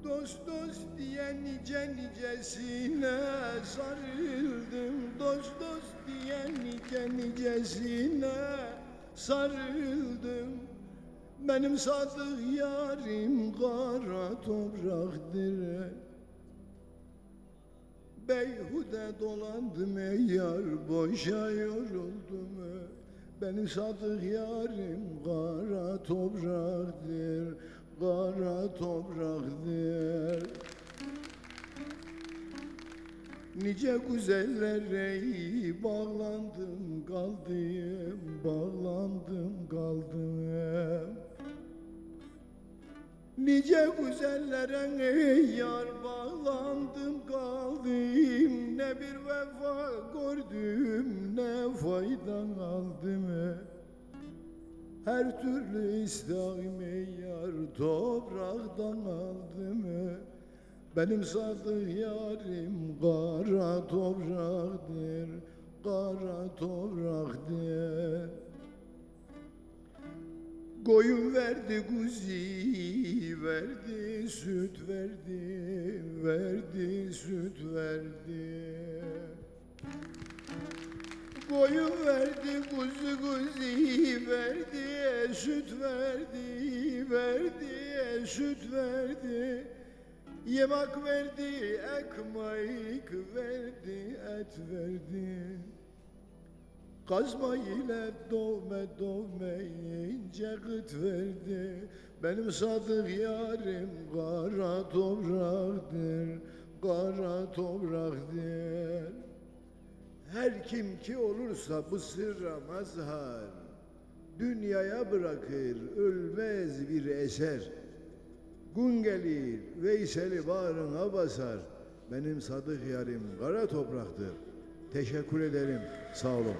Dost dost diye nice nicesine sarıldım. Dost dost diye nice nicesine sarıldım. Benim sadık yarim kara topraktır. Beyhude dolandım ey yar, boşa yoruldum. Benim sadık yarim kara topraktır, kara topraktır. Nice güzellere bağlandım kaldım, bağlandım kaldım. Nice güzellere ey yar bağlandım kaldım. Ne bir vefa gördüm, ne faydan aldım. Her türlü isteğim ey yar topraktan aldım. Benim sadık yarim kara topraktır, kara topraktır. Koyun verdi kuzi, verdi süt verdi, verdi süt verdi. Koyun verdi kuzi verdi, süt verdi, verdi süt verdi. Yemek verdi, ekmek verdi, et verdi. Kazma ile dövme dövmeyince gıt verdi. Benim sadık yarim kara topraktır, kara topraktır. Her kim ki olursa bu sırra mazhar, dünyaya bırakır ölmez bir eser. Gün gelir Veysel'i bağrına basar. Benim sadık yarim kara topraktır. Teşekkür ederim, sağ olun.